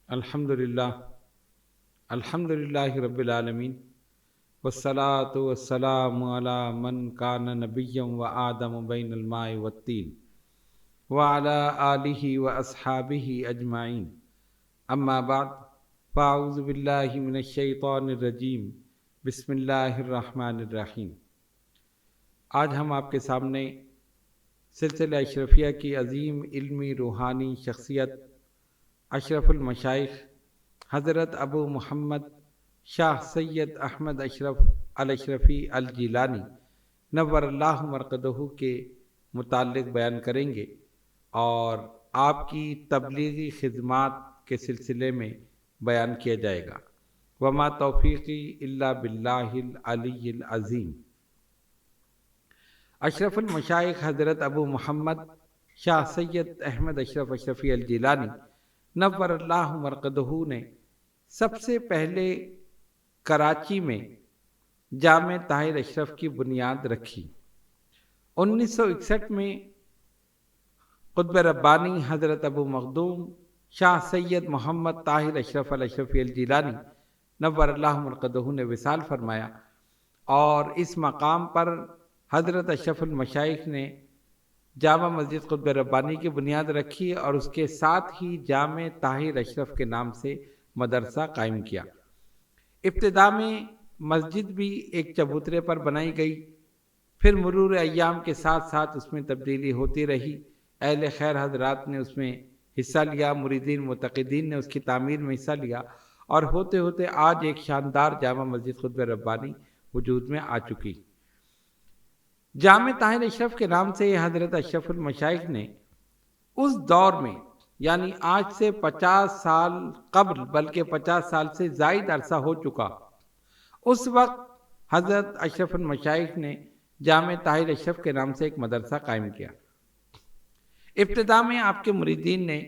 الحمدللہ رب العالمین والصلاة والسلام علی من کان نبیا و آدم بین الماء والطین وعلی آلہ و اصحابہ اجمعین اما بعد فاعوذ باللہ من الشیطان الرجیم بسم اللہ الرحمن الرحیم۔ آج ہم آپ کے سامنے سلسلہ اشرفیہ کی عظیم علمی روحانی شخصیت اشرف المشائخ حضرت ابو محمد شاہ سید احمد اشرف الاشرفی الجیلانی نور اللہ مرقدہ کے متعلق بیان کریں گے، اور آپ کی تبلیغی خدمات کے سلسلے میں بیان کیا جائے گا۔ وما توفیقی الا باللہ العلی العظیم۔ اشرف المشائخ حضرت ابو محمد شاہ سید احمد اشرف اشرفی الجیلانی نور اللہ مرقدہ نے سب سے پہلے کراچی میں جامع طاہر اشرف کی بنیاد رکھی۔ 1961 میں قطب ربانی حضرت ابو مخدوم شاہ سید محمد طاہر اشرف الاشرفی الجیلانی نور اللہ مرقدہ نے وصال فرمایا، اور اس مقام پر حضرت اشرف المشائخ نے جامع مسجد قطب ربانی کی بنیاد رکھی، اور اس کے ساتھ ہی جامع طاہر اشرف کے نام سے مدرسہ قائم کیا۔ ابتدا میں مسجد بھی ایک چبوترے پر بنائی گئی، پھر مرور ایام کے ساتھ ساتھ اس میں تبدیلی ہوتی رہی۔ اہل خیر حضرات نے اس میں حصہ لیا، مریدین معتقدین نے اس کی تعمیر میں حصہ لیا، اور ہوتے ہوتے آج ایک شاندار جامع مسجد قطب ربانی وجود میں آ چکی۔ جامع طاہر اشرف کے نام سے حضرت اشرف المشائخ نے اس دور میں، یعنی آج سے 50 سال قبل، بلکہ 50 سال سے زائد عرصہ ہو چکا، اس وقت حضرت اشرف المشائخ نے جامع طاہر اشرف کے نام سے ایک مدرسہ قائم کیا۔ ابتدا میں آپ کے مریدین نے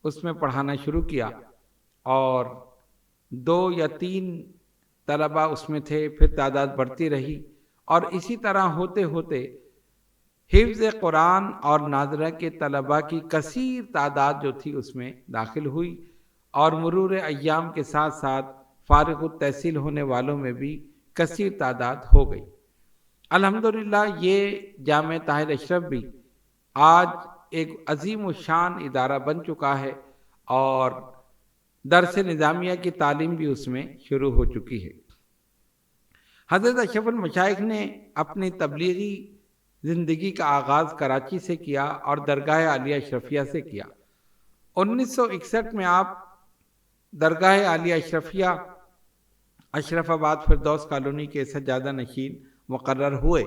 اس میں پڑھانا شروع کیا، اور 2 یا 3 طلبہ اس میں تھے، پھر تعداد بڑھتی رہی، اور اسی طرح ہوتے ہوتے حفظ قرآن اور ناظرہ کے طلباء کی کثیر تعداد جو تھی اس میں داخل ہوئی، اور مرور ایام کے ساتھ ساتھ فارغ التحصیل ہونے والوں میں بھی کثیر تعداد ہو گئی۔ الحمدللہ یہ جامع طاہر اشرف بھی آج ایک عظیم الشان ادارہ بن چکا ہے، اور درس نظامیہ کی تعلیم بھی اس میں شروع ہو چکی ہے۔ حضرت اشرف المشائخ نے اپنی تبلیغی زندگی کا آغاز کراچی سے کیا اور درگاہ عالیہ اشرفیہ سے کیا۔ 1961 میں آپ درگاہ عالیہ اشرفیہ اشرف آباد فردوس کالونی کے سجادہ نشین مقرر ہوئے،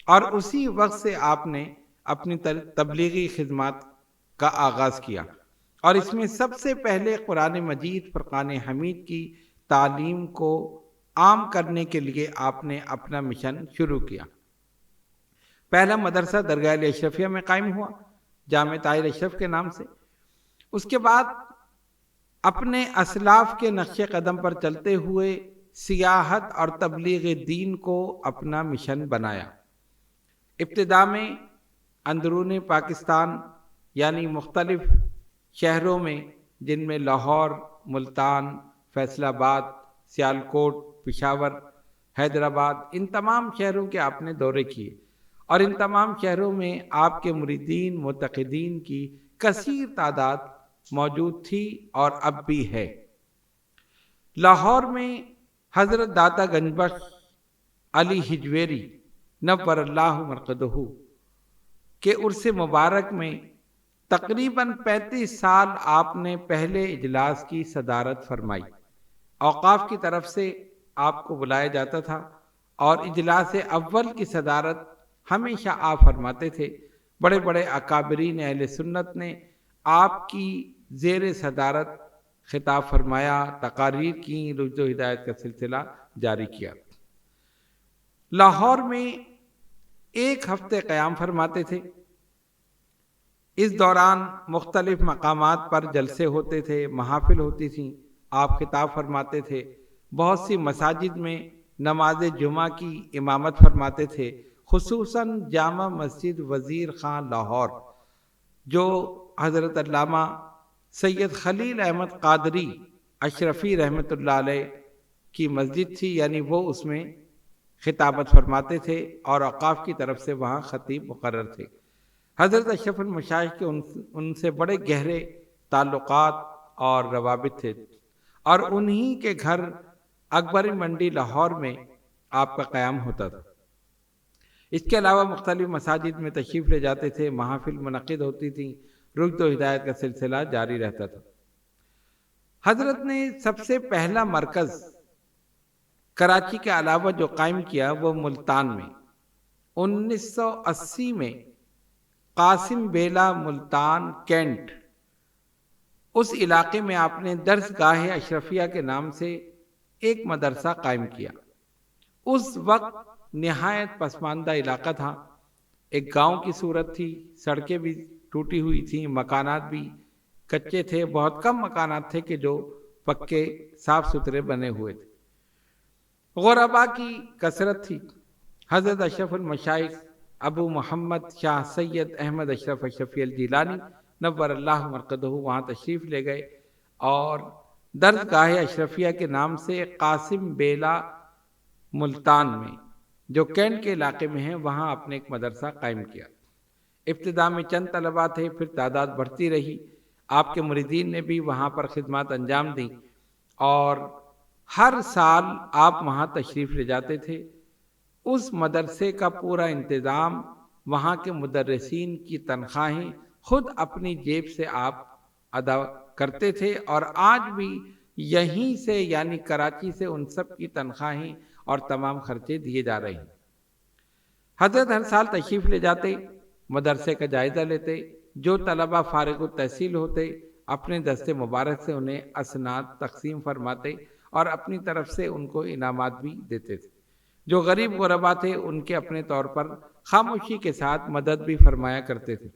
اور اسی وقت سے آپ نے اپنی تبلیغی خدمات کا آغاز کیا، اور اس میں سب سے پہلے قرآن مجید فرقان حمید کی تعلیم کو عام کرنے کے لیے آپ نے اپنا مشن شروع کیا۔ پہلا مدرسہ درگاہ عالیہ اشرفیہ میں قائم ہوا جامع طاہر اشرف کے نام سے۔ اس کے بعد اپنے اسلاف کے نقش قدم پر چلتے ہوئے سیاحت اور تبلیغ دین کو اپنا مشن بنایا۔ ابتدا میں اندرون پاکستان یعنی مختلف شہروں میں، جن میں لاہور، ملتان، فیصل آباد، سیالکوٹ، پشاور، حیدرآباد، ان تمام شہروں کے آپ نے دورے کیے، اور ان تمام شہروں میں آپ کے مریدین معتقدین کی کثیر تعداد موجود تھی اور اب بھی ہے۔ لاہور میں حضرت داتا گنج بخش علی ہجویری نور اللہ مرقدہ کے عرس مبارک میں تقریباً 35 سال آپ نے پہلے اجلاس کی صدارت فرمائی۔ اوقاف کی طرف سے آپ کو بلایا جاتا تھا، اور اجلاس اول کی صدارت ہمیشہ آپ فرماتے تھے۔ بڑے بڑے اکابرین اہل سنت نے آپ کی زیر صدارت خطاب فرمایا، تقاریر کی، رشد و ہدایت کا سلسلہ جاری کیا۔ لاہور میں 1 ہفتے قیام فرماتے تھے۔ اس دوران مختلف مقامات پر جلسے ہوتے تھے، محافل ہوتی تھیں، آپ خطاب فرماتے تھے۔ بہت سی مساجد میں نماز جمعہ کی امامت فرماتے تھے، خصوصاً جامع مسجد وزیر خان لاہور، جو حضرت علامہ سید خلیل احمد قادری اشرفی رحمۃ اللہ علیہ کی مسجد تھی، یعنی وہ اس میں خطابت فرماتے تھے اور اوقاف کی طرف سے وہاں خطیب مقرر تھے۔ حضرت اشرف المشائخ کے ان سے بڑے گہرے تعلقات اور روابط تھے، اور انہی کے گھر اکبری منڈی لاہور میں آپ کا قیام ہوتا تھا۔ اس کے علاوہ مختلف مساجد میں تشریف لے جاتے تھے، محافل منعقد ہوتی تھیں، رشد و ہدایت کا سلسلہ جاری رہتا تھا۔ حضرت نے سب سے پہلا مرکز کراچی کے علاوہ جو قائم کیا وہ ملتان میں 1980 میں قاسم بیلا ملتان کینٹ، اس علاقے میں آپ نے درس گاہ اشرفیہ کے نام سے ایک مدرسہ قائم کیا۔ اس وقت نہایت پسماندہ علاقہ تھا، ایک گاؤں کی صورت تھی، سڑکیں بھی ٹوٹی ہوئی تھیں، مکانات بھی کچے تھے، بہت کم مکانات تھے کہ جو پکے صاف ستھرے بنے ہوئے تھے۔ غربا کی کثرت تھی۔ حضرت اشرف المشائخ ابو محمد شاہ سید احمد اشرف اشرفی الجیلانی نور اللہ مرقدہ وہاں تشریف لے گئے اور درس گاہ اشرفیہ کے نام سے قاسم بیلا ملتان میں، جو کینٹ کے علاقے میں ہے، وہاں آپ نے ایک مدرسہ قائم کیا۔ ابتدا میں چند طلباء تھے، پھر تعداد بڑھتی رہی۔ آپ کے مریدین نے بھی وہاں پر خدمات انجام دیں اور ہر سال آپ وہاں تشریف لے جاتے تھے۔ اس مدرسے کا پورا انتظام، وہاں کے مدرسین کی تنخواہیں خود اپنی جیب سے آپ ادا کرتے تھے، اور آج بھی یہیں سے یعنی کراچی سے ان سب کی تنخواہیں اور تمام خرچے دیے جا رہے ہیں۔ حضرت ہر سال تشریف لے جاتے، مدرسے کا جائزہ لیتے، جو طلبہ فارغ التحصیل ہوتے اپنے دست مبارک سے انہیں اسناد تقسیم فرماتے اور اپنی طرف سے ان کو انعامات بھی دیتے تھے۔ جو غریب غربا تھے ان کے اپنے طور پر خاموشی کے ساتھ مدد بھی فرمایا کرتے تھے۔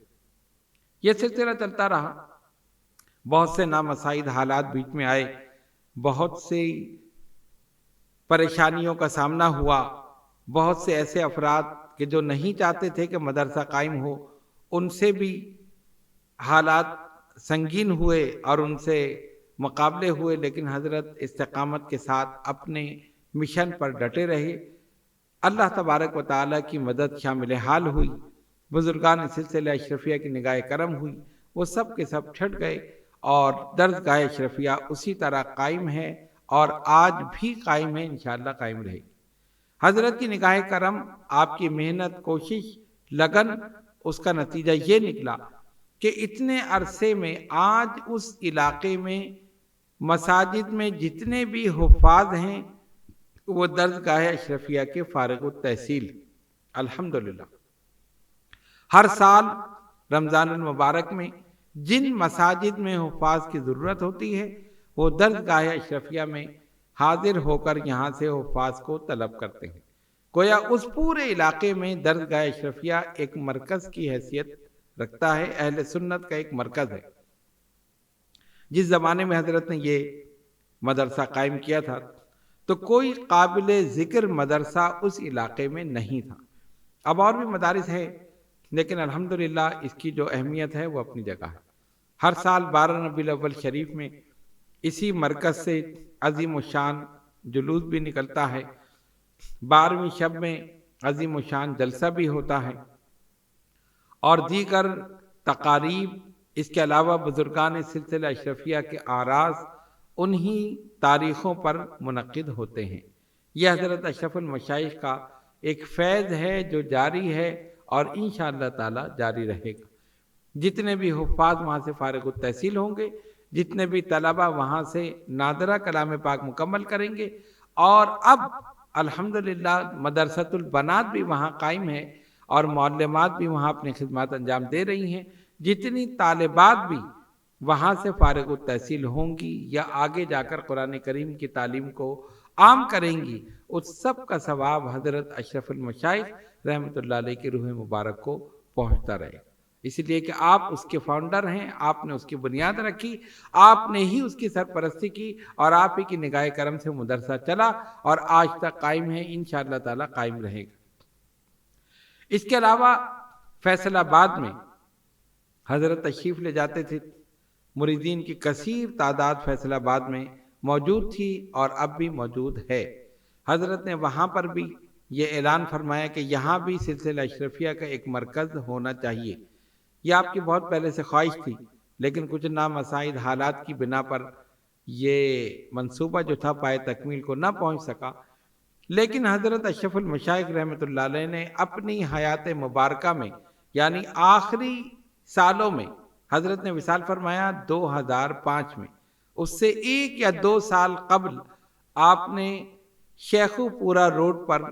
یہ سلسلہ چلتا رہا، بہت سے نامساعد حالات بیچ میں آئے، بہت سی پریشانیوں کا سامنا ہوا، بہت سے ایسے افراد کہ جو نہیں چاہتے تھے کہ مدرسہ قائم ہو، ان سے بھی حالات سنگین ہوئے اور ان سے مقابلے ہوئے، لیکن حضرت استقامت کے ساتھ اپنے مشن پر ڈٹے رہے۔ اللہ تبارک و تعالیٰ کی مدد شامل حال ہوئی، بزرگان سلسلہ اشرفیہ کی نگاہ کرم ہوئی، وہ سب کے سب چھٹ گئے اور درس گاہ اشرفیہ اسی طرح قائم ہے اور آج بھی قائم ہے، انشاءاللہ قائم رہے گی۔ حضرت کی نگاہ کرم، آپ کی محنت، کوشش، لگن، اس کا نتیجہ یہ نکلا کہ اتنے عرصے میں آج اس علاقے میں مساجد میں جتنے بھی حفاظ ہیں وہ درس گاہ اشرفیہ کے فارغ التحصیل، الحمدللہ۔ ہر سال رمضان المبارک میں جن مساجد میں حفاظ کی ضرورت ہوتی ہے وہ درس گاہ اشرفیہ میں حاضر ہو کر یہاں سے حفاظ کو طلب کرتے ہیں۔ گویا اس پورے علاقے میں درس گاہ اشرفیہ ایک مرکز کی حیثیت رکھتا ہے، اہل سنت کا ایک مرکز ہے۔ جس زمانے میں حضرت نے یہ مدرسہ قائم کیا تھا تو کوئی قابل ذکر مدرسہ اس علاقے میں نہیں تھا۔ اب اور بھی مدارس ہے، لیکن الحمدللہ اس کی جو اہمیت ہے وہ اپنی جگہ ہے۔ ہر سال 12 ربیع الاول شریف میں اسی مرکز سے عظیم الشان جلوس بھی نکلتا ہے، 12ویں شب میں عظیم الشان جلسہ بھی ہوتا ہے اور دیگر تقاریب۔ اس کے علاوہ بزرگان سلسلہ اشرفیہ کے آراز انہی تاریخوں پر منعقد ہوتے ہیں۔ یہ حضرت اشرف المشائخ کا ایک فیض ہے جو جاری ہے اور انشاءاللہ تعالی جاری رہے گا۔ جتنے بھی حفاظ وہاں سے فارغ التحصیل ہوں گے، جتنے بھی طلبہ وہاں سے نادرہ کلام پاک مکمل کریں گے، اور اب الحمدللہ مدرسۃ البنات بھی وہاں قائم ہے اور معلمات بھی وہاں اپنی خدمات انجام دے رہی ہیں، جتنی طالبات بھی وہاں سے فارغ التحصیل ہوں گی یا آگے جا کر قرآن کریم کی تعلیم کو عام کریں گی، اس سب کا ثواب حضرت اشرف المشائخ رحمۃ اللہ علیہ کی روح مبارک کو پہنچتا رہے، اس لیے کہ آپ اس کے فاؤنڈر ہیں، آپ نے اس کی بنیاد رکھی، آپ نے ہی اس کی سرپرستی کی اور آپ ہی کی نگاہ کرم سے مدرسہ چلا اور آج تک قائم ہے، انشاءاللہ تعالی قائم رہے گا۔ اس کے علاوہ فیصل آباد میں حضرت تشریف لے جاتے تھے مریدین کی کثیر تعداد فیصل آباد میں موجود تھی اور اب بھی موجود ہے۔ حضرت نے وہاں پر بھی یہ اعلان فرمایا کہ یہاں بھی سلسلہ اشرفیہ کا ایک مرکز ہونا چاہیے۔ یہ آپ کی بہت پہلے سے خواہش تھی، لیکن کچھ نامساعد حالات کی بنا پر یہ منصوبہ جو تھا پائے تکمیل کو نہ پہنچ سکا، لیکن حضرت اشرف المشائخ رحمۃ اللہ علیہ نے اپنی حیات مبارکہ میں یعنی آخری سالوں میں حضرت نے وصال فرمایا 2005 میں، اس سے 1 یا 2 سال قبل آپ نے شیخو پورا روڈ پر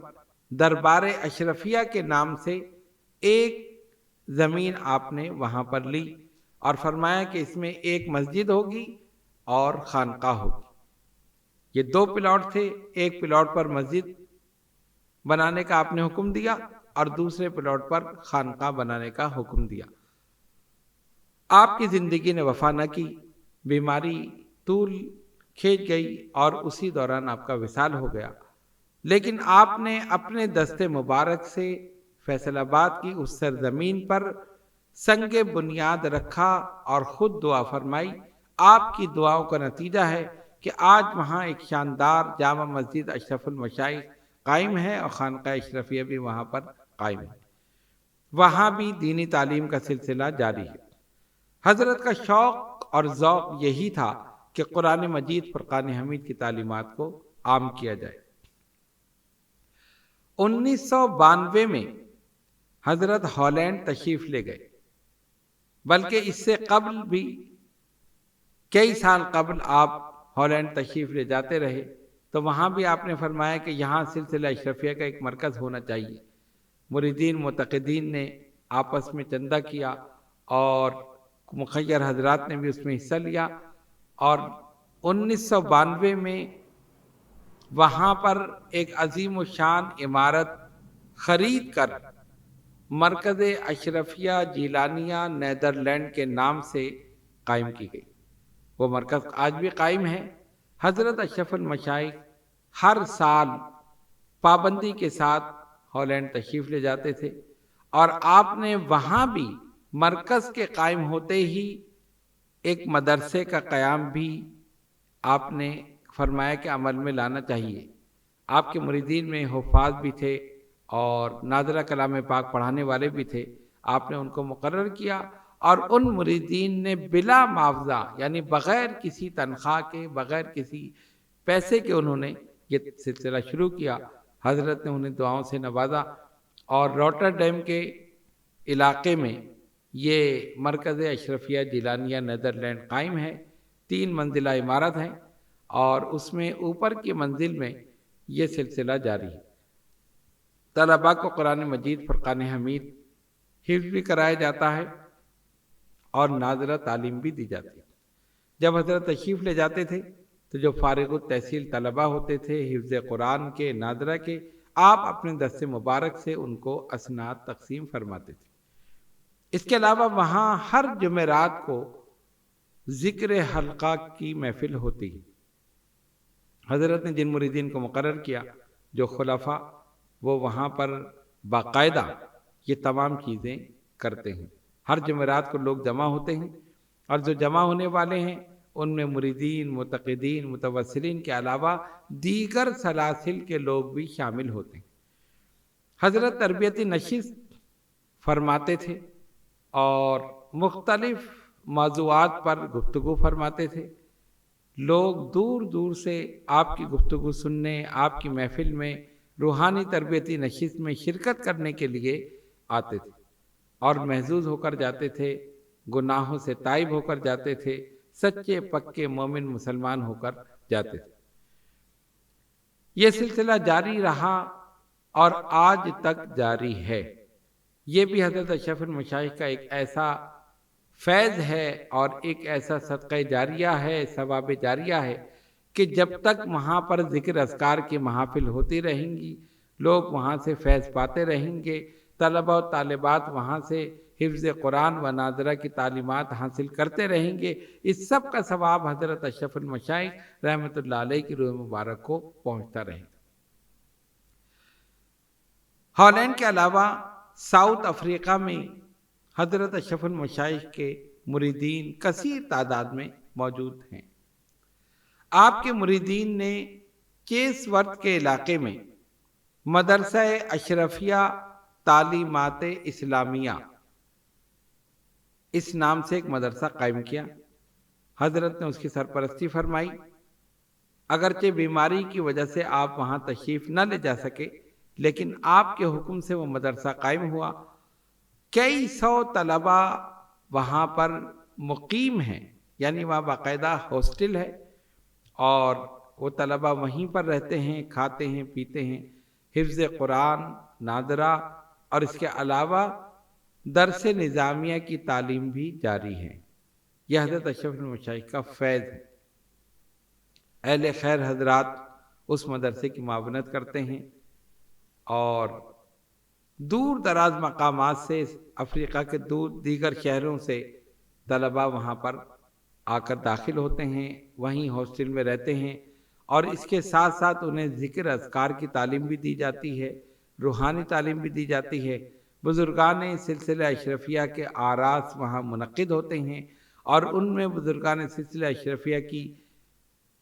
دربار اشرفیہ کے نام سے ایک زمین آپ نے وہاں پر لی اور فرمایا کہ اس میں ایک مسجد ہوگی اور خانقاہ ہوگی۔ یہ 2 پلاٹ تھے، ایک پلاٹ پر مسجد بنانے کا آپ نے حکم دیا اور دوسرے پلاٹ پر خانقاہ بنانے کا حکم دیا۔ آپ کی زندگی نے وفا نہ کی، بیماری طول کھینچ گئی اور اسی دوران آپ کا وصال ہو گیا، لیکن آپ نے اپنے دست مبارک سے فیصل آباد کی اس سرزمین پر سنگ بنیاد رکھا اور خود دعا فرمائی۔ آپ کی دعاؤں کا نتیجہ ہے کہ آج وہاں ایک شاندار جامع مسجد اشرف المشائخ قائم ہے اور خانقاہ اشرفیہ بھی وہاں پر قائم ہے۔ وہاں بھی دینی تعلیم کا سلسلہ جاری ہے۔ حضرت کا شوق اور ذوق یہی تھا کہ قرآن مجید فرقان حمید کی تعلیمات کو عام کیا جائے۔ 1992 میں حضرت ہالینڈ تشریف لے گئے، بلکہ اس سے قبل بھی کئی سال قبل آپ ہالینڈ تشریف لے جاتے رہے، تو وہاں بھی آپ نے فرمایا کہ یہاں سلسلہ اشرفیہ کا ایک مرکز ہونا چاہیے۔ مریدین معتقدین نے آپس میں چندہ کیا اور مخیر حضرات نے بھی اس میں حصہ لیا، اور 1992 میں وہاں پر ایک عظیم الشان عمارت خرید کر مرکز اشرفیہ جیلانیہ نیدرلینڈ کے نام سے قائم کی گئی۔ وہ مرکز آج بھی قائم ہے۔ حضرت اشرف المشائخ ہر سال پابندی کے ساتھ ہالینڈ تشریف لے جاتے تھے، اور آپ نے وہاں بھی مرکز کے قائم ہوتے ہی ایک مدرسے کا قیام بھی آپ نے فرمایا کہ عمل میں لانا چاہیے۔ آپ کے مریدین میں حفاظ بھی تھے اور ناظرہ کلام پاک پڑھانے والے بھی تھے، آپ نے ان کو مقرر کیا، اور ان مریدین نے بلا معاوضہ یعنی بغیر کسی تنخواہ کے، بغیر کسی پیسے کے انہوں نے یہ سلسلہ شروع کیا۔ حضرت نے انہیں دعاؤں سے نوازا، اور روٹرڈیم کے علاقے میں یہ مرکز اشرفیہ جیلانیہ نیدرلینڈ قائم ہے۔ 3 منزلہ عمارت ہے، اور اس میں اوپر کی منزل میں یہ سلسلہ جاری ہے۔ طلباء کو قرآن مجید فرقان حمید حفظ بھی کرایا جاتا ہے اور ناظرہ تعلیم بھی دی جاتی ہے۔ جب حضرت تشریف لے جاتے تھے تو جو فارغ التحصیل طلباء ہوتے تھے حفظ قرآن کے، ناظرہ کے، آپ اپنے دست مبارک سے ان کو اسناد تقسیم فرماتے تھے۔ اس کے علاوہ وہاں ہر جمعرات کو ذکر حلقہ کی محفل ہوتی ہے۔ حضرت نے جن مریدین کو مقرر کیا، جو خلفاء، وہ وہاں پر باقاعدہ یہ تمام چیزیں کرتے ہیں۔ ہر جمعرات کو لوگ جمع ہوتے ہیں، اور جو جمع ہونے والے ہیں ان میں مریدین، معتقدین، متوسلین کے علاوہ دیگر سلاسل کے لوگ بھی شامل ہوتے ہیں۔ حضرت تربیتی نشست فرماتے تھے اور مختلف موضوعات پر گفتگو فرماتے تھے۔ لوگ دور دور سے آپ کی گفتگو سننے، آپ کی محفل میں روحانی تربیتی نشست میں شرکت کرنے کے لیے آتے تھے، اور محظوظ ہو کر جاتے تھے، گناہوں سے تائب ہو کر جاتے تھے، سچے پکے مومن مسلمان ہو کر جاتے تھے۔ یہ سلسلہ جاری رہا اور آج تک جاری ہے۔ یہ بھی حضرت اشرف المشائخ کا ایک ایسا فیض ہے اور ایک ایسا صدقہ جاریہ ہے، ثواب جاریہ ہے، کہ جب تک وہاں پر ذکر اذکار کی محافل ہوتی رہیں گی، لوگ وہاں سے فیض پاتے رہیں گے، طلبہ و طالبات وہاں سے حفظ قرآن و ناظرہ کی تعلیمات حاصل کرتے رہیں گے۔ اس سب کا ثواب حضرت اشرف المشائخ رحمۃ اللہ علیہ کی روح مبارک کو پہنچتا رہے گا۔ ہالینڈ کے علاوہ ساؤتھ افریقہ میں حضرت اشرف المشائخ کے مریدین کثیر تعداد میں موجود ہیں۔ آپ کے مریدین نے کیس ورد کے علاقے میں مدرسہ اشرفیہ تعلیمات اسلامیہ اس نام سے ایک مدرسہ قائم کیا۔ حضرت نے اس کی سرپرستی فرمائی۔ اگرچہ بیماری کی وجہ سے آپ وہاں تشریف نہ لے جا سکے، لیکن آپ کے حکم سے وہ مدرسہ قائم ہوا۔ کئی سو طلبہ وہاں پر مقیم ہیں، یعنی وہاں باقاعدہ ہاسٹل ہے اور وہ طلبہ وہیں پر رہتے ہیں، کھاتے ہیں، پیتے ہیں۔ حفظ قرآن، ناظرہ اور اس کے علاوہ درس نظامیہ کی تعلیم بھی جاری ہے۔ یہ حضرت اشرف المشائخ کا فیض ہے۔ اہل خیر حضرات اس مدرسے کی معاونت کرتے ہیں اور دور دراز مقامات سے، افریقہ کے دیگر شہروں سے طلباء وہاں پر آ کر داخل ہوتے ہیں، وہیں ہاسٹل میں رہتے ہیں، اور اس کے ساتھ ساتھ انہیں ذکر اذکار کی تعلیم بھی دی جاتی ہے، روحانی تعلیم بھی دی جاتی ہے۔ بزرگان سلسلہ اشرفیہ کے آراس وہاں منعقد ہوتے ہیں اور ان میں بزرگان سلسلہ اشرفیہ کی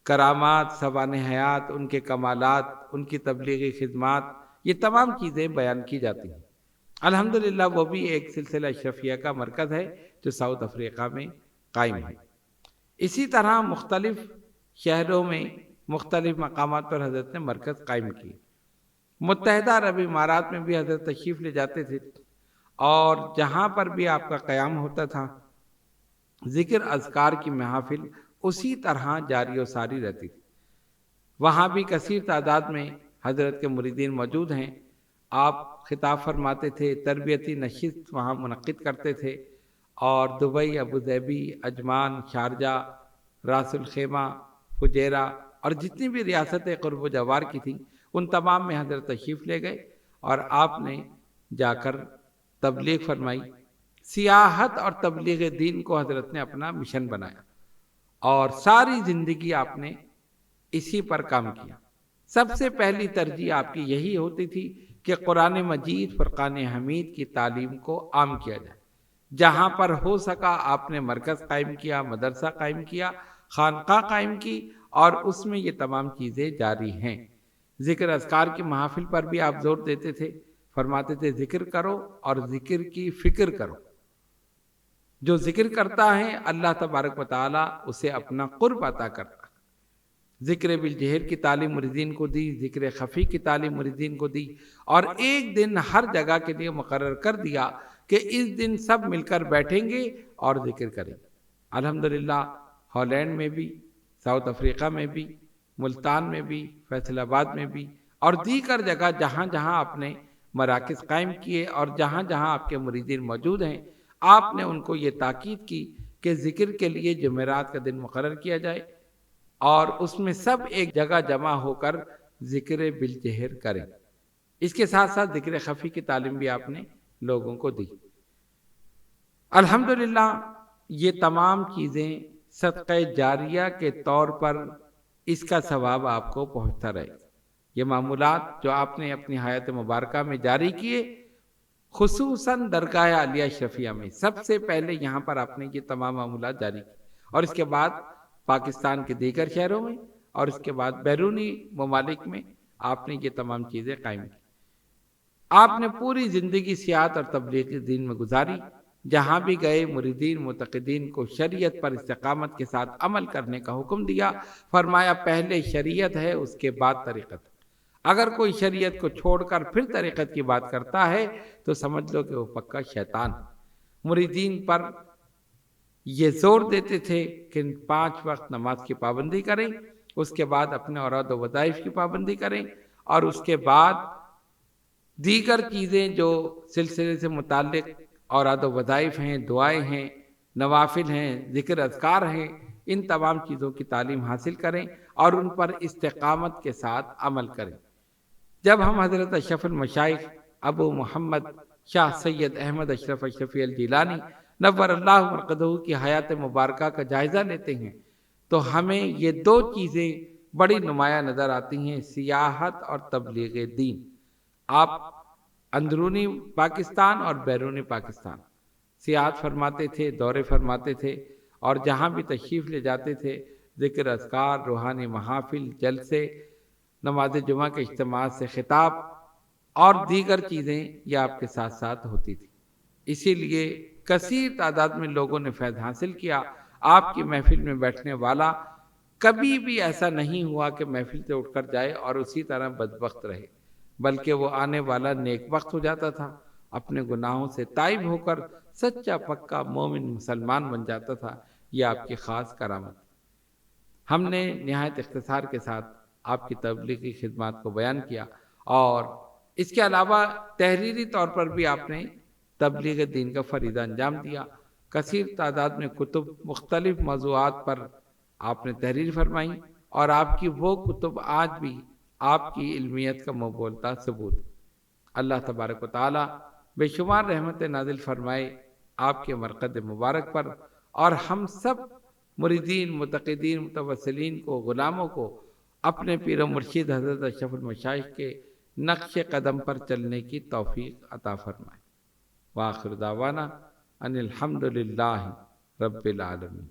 کرامات، سوانح حیات، ان کے کمالات، ان کی تبلیغی خدمات، یہ تمام چیزیں بیان کی جاتی ہیں۔ الحمدللہ وہ بھی ایک سلسلہ اشرفیہ کا مرکز ہے جو ساؤتھ افریقہ میں قائم ہے۔ اسی طرح مختلف شہروں میں مختلف مقامات پر حضرت نے مرکز قائم کیے۔ متحدہ عرب امارات میں بھی حضرت تشریف لے جاتے تھے اور جہاں پر بھی آپ کا قیام ہوتا تھا ذکر اذکار کی محافل اسی طرح جاری و ساری رہتی تھی۔ وہاں بھی کثیر تعداد میں حضرت کے مریدین موجود ہیں۔ آپ خطاب فرماتے تھے، تربیتی نشست وہاں منعقد کرتے تھے اور Dubai, Abu Dhabi, عجمان، Sharjah, Ras Al Khaimah, Fujairah اور جتنی بھی ریاستیں قرب و جوار کی تھیں ان تمام میں حضرت تشریف لے گئے اور آپ نے جا کر تبلیغ فرمائی۔ سیاحت اور تبلیغ دین کو حضرت نے اپنا مشن بنایا اور ساری زندگی آپ نے اسی پر کام کیا۔ سب سے پہلی ترجیح آپ کی یہی ہوتی تھی کہ قرآن مجید، فرقان حمید کی تعلیم کو عام کیا جائے۔ جہاں پر ہو سکا آپ نے مرکز قائم کیا، مدرسہ قائم کیا، خانقاہ قائم کی اور اس میں یہ تمام چیزیں جاری ہیں۔ ذکر اذکار کی محافل پر بھی آپ زور دیتے تھے، فرماتے تھے ذکر کرو اور ذکر کی فکر کرو۔ جو ذکر کرتا ہے اللہ تبارک و تعالی اسے اپنا قرب عطا کرتا ہے۔ ذکر بالجہر کی تعلیم مریدین کو دی، ذکر خفی کی تعلیم مریدین کو دی، اور ایک دن ہر جگہ کے لیے مقرر کر دیا کہ اس دن سب مل کر بیٹھیں گے اور ذکر کریں گے۔ الحمدللہ ہالینڈ میں بھی، ساؤتھ افریقہ میں بھی، ملتان میں بھی، فیصل آباد میں بھی اور دیگر جگہ جہاں جہاں آپ نے مراکز قائم کیے اور جہاں جہاں آپ کے مریدین موجود ہیں، آپ نے ان کو یہ تاکید کی کہ ذکر کے لیے جمعرات کا دن مقرر کیا جائے اور اس میں سب ایک جگہ جمع ہو کر ذکر بالجہر کریں۔ اس کے ساتھ ساتھ ذکر خفی کی تعلیم بھی آپ نے لوگوں کو دی۔ الحمدللہ یہ تمام چیزیں صدقہ جاریہ کے طور پر اس کا ثواب آپ کو پہنچتا رہے۔ یہ معمولات جو آپ نے اپنی حیات مبارکہ میں جاری کیے، خصوصاً درگاہ عالیہ اشرفیہ میں سب سے پہلے یہاں پر آپ نے یہ تمام معمولات جاری کی اور اس کے بعد پاکستان کے دیگر شہروں میں اور اس کے بعد بیرونی ممالک میں آپ نے یہ تمام چیزیں قائم کی۔ آپ نے پوری زندگی سیاحت اور تبلیغ دین میں گزاری۔ جہاں بھی گئے مریدین معتقدین کو شریعت پر استقامت کے ساتھ عمل کرنے کا حکم دیا۔ فرمایا پہلے شریعت ہے، اس کے بعد طریقت۔ اگر کوئی شریعت کو چھوڑ کر پھر طریقت کی بات کرتا ہے تو سمجھ لو کہ وہ پکا شیطان۔ مریدین پر یہ زور دیتے تھے کہ 5 وقت نماز کی پابندی کریں، اس کے بعد اپنے اوراد و وظائف کی پابندی کریں اور اس کے بعد دیگر چیزیں جو سلسلے سے متعلق اوراد و وظائف ہیں، دعائیں ہیں، نوافل ہیں، ذکر اذکار ہیں، ان تمام چیزوں کی تعلیم حاصل کریں اور ان پر استقامت کے ساتھ عمل کریں۔ جب ہم حضرت اشرف المشائخ ابو محمد شاہ سید احمد اشرف اشرفی الجیلانی نور اللہ مرقدہ کی حیات مبارکہ کا جائزہ لیتے ہیں تو ہمیں یہ 2 چیزیں بڑی نمایاں نظر آتی ہیں، سیاحت اور تبلیغ دین۔ آپ اندرونی پاکستان اور بیرونی پاکستان سیاحت فرماتے تھے، دورے فرماتے تھے، اور جہاں بھی تشریف لے جاتے تھے ذکر اذکار، روحانی محافل، جلسے، نماز جمعہ کے اجتماعات سے خطاب اور دیگر چیزیں یہ آپ کے ساتھ ساتھ ہوتی تھی۔ اسی لیے کثیر تعداد میں لوگوں نے فیض حاصل کیا۔ آپ کی محفل میں بیٹھنے والا کبھی بھی ایسا نہیں ہوا کہ محفل سے اٹھ کر جائے اور اسی طرح بدبخت رہے، بلکہ وہ آنے والا نیک بخت ہو جاتا تھا، اپنے گناہوں سے تائب ہو کر سچا پکا مومن مسلمان بن جاتا تھا۔ یہ آپ کی خاص کرامت ہے۔ ہم نے نہایت اختصار کے ساتھ آپ کی تبلیغی خدمات کو بیان کیا، اور اس کے علاوہ تحریری طور پر بھی آپ نے تبلیغ دین کا فریضہ انجام دیا۔ کثیر تعداد میں کتب مختلف موضوعات پر آپ نے تحریر فرمائی، اور آپ کی وہ کتب آج بھی آپ کی علمیت کا منہ بولتا ثبوت ہے۔ اللہ تبارک و تعالی بے شمار رحمت نازل فرمائے آپ کے مرقد مبارک پر، اور ہم سب مریدین، متقدین، متوسلین کو، غلاموں کو اپنے پیر و مرشد حضرت اشرف المشائخ کے نقش قدم پر چلنے کی توفیق عطا فرمائے۔ وآخر دعوانا ان الحمد للہ رب العالمین۔